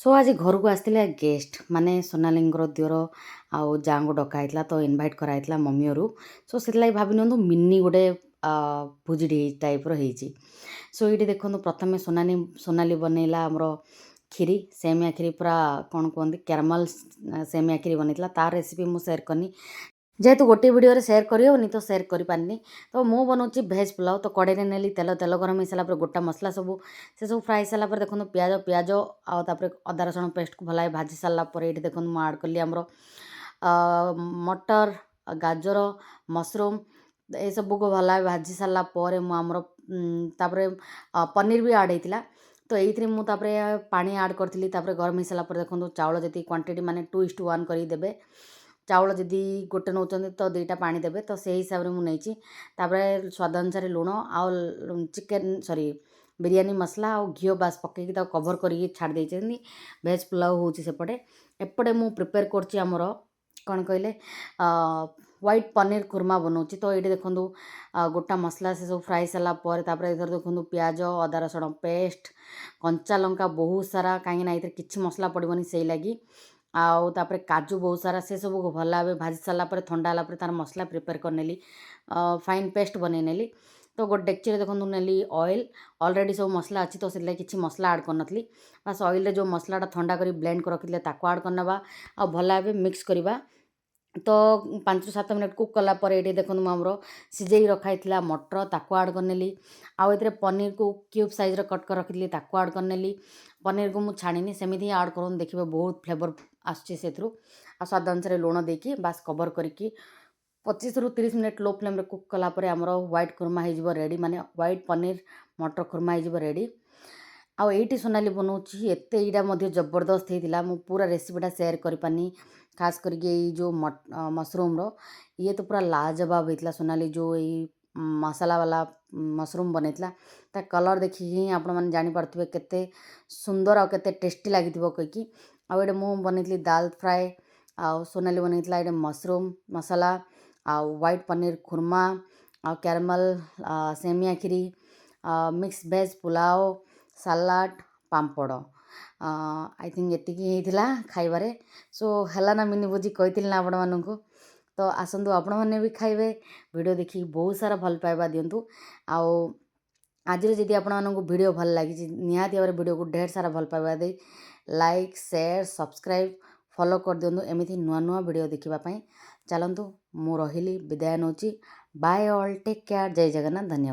सो आज घर को आसते गेस्ट माने सोनालींगर दिवर आउ जाँ डका होता तो इनभाइट कराइला मम्मी रू सो से भाभी नि मिनी गोटे भोजी टाइप रही। सो ये देखो प्रथम सोनाली बनैला आमर खीरी सेमिया खीरी पूरा कौन कहते कैरमल सेमिया खीरी बनई तार रेसिपी मुझे सेयार करनी जेहेतु गोटे वीडियो सेयार करनी तो सेयार कर पारनी। तो मु बनाऊँ भेज पुलाव तो कड़े नेली तेल तेल गरम हो सारापर गोटा मसला सब फ्राए सारापर देखो पियाज पियाज आउे अदा रसुण पेस्ट को भल भाजी सारापर ये देखो मुझे आड कली आमर मटर गाजर मशरूम ये सब को भल भाजी सारापर मुझे पनीर भी आड होता तो ये मुझे पानी आड करी गरम हो सारापर देखो चाउल जी क्वांटिटी माने 2:1 करदे चाउल जदि गोटे नौ तो 2टा पानी देवे तो से हिसाब से मुझे स्वाद अनुसार लुण आउ चिकेन सॉरी बिरयानी मसला और घी बास पकईकि कभर करके छाड़ भेज पुलाव होपटे एपटे मु प्रिपेयर करमर कौन कहले व्हाइट पनीर खुरमा बनाऊँ तो ये देखो गोटा मसला से सब फ्राए सारापर इधर देखो पियाज अदा रसुण पेस्ट कंचा लंका बहुत सारा कहीं किसी मसला पड़ोनी से लगी आउ तापर काजू बहुत सारा से सब को भल भाव भाजी सारापर ठंडा है तार मसला प्रिपेयर करनेली फाइन पेस्ट बनईनेली। तो गोटे डेक्ची देखो नेली ऑयल ऑलरेडी सब मसला अच्छी तो से किसी मसला आड करनी बस ऑयल जो मसलाटा ठंडा कर ब्लेंड कर रखी आड करना आ भल भाव मिक्स करवा तो 5-7 मिनट कुक कलापर ये देखो आमर सीझे रखाई मटर ताको आड करनेली आउ पनीर को क्यूब साइज कट कर रखी आड करनेली पनीर को मुझे छाणी सेमती आड कर देखिए बहुत फ्लेवर आसुच्ची से स्वाद अनुसार लुण देकी बास कवर करके 25-30 मिनट लो फ्लेम रे कुक कलापर आमर व्हाइट खुरमा हो रेडी माने व्हाइट पनीर मटर खुरमा हो रेडी। आउ ये सोनाली बनाऊँगी एत यहाँ जबरदस्त होता मु पूरा रेसिपीटा सेयार करनी खास करके जो मशरूम रो ये तो पूरा लाजवाब होता सोनाली जो ये मसाला वाला मशरूम बनईला ता कलर देखिए आपण मैंने जानीपे केते सुंदर आ केते टेस्टी लगी कहीकि आउ ये मुझे बनई दाल फ्राए आउ सोनाली बनईला ये मशरूम मसाला आउ व्हाइट पनीर खुरमा आउ कैरमल सेमिया खीरी mix veg pulao salad papad I think एतिकी खाइबारे सो है ना मिनी भोजी कही ना आपण मानू तो आसतु आपण मैंने भी खाइबे वीडियो देखिए बहुत सारा भल पाइबा दिंतु आउ आज जदि आपको वीडियो भल लगी निहाती भाव वीडियो को ढेर सारा भल पाइबा दे लाइक शेयर सब्सक्राइब फॉलो कर दिंतु एमती नुआ नुआ वीडियो देखापी चलतु मु रही विदाय नौची बाय ऑल टेक केयर जय जगन्नाथ धन्यवाद।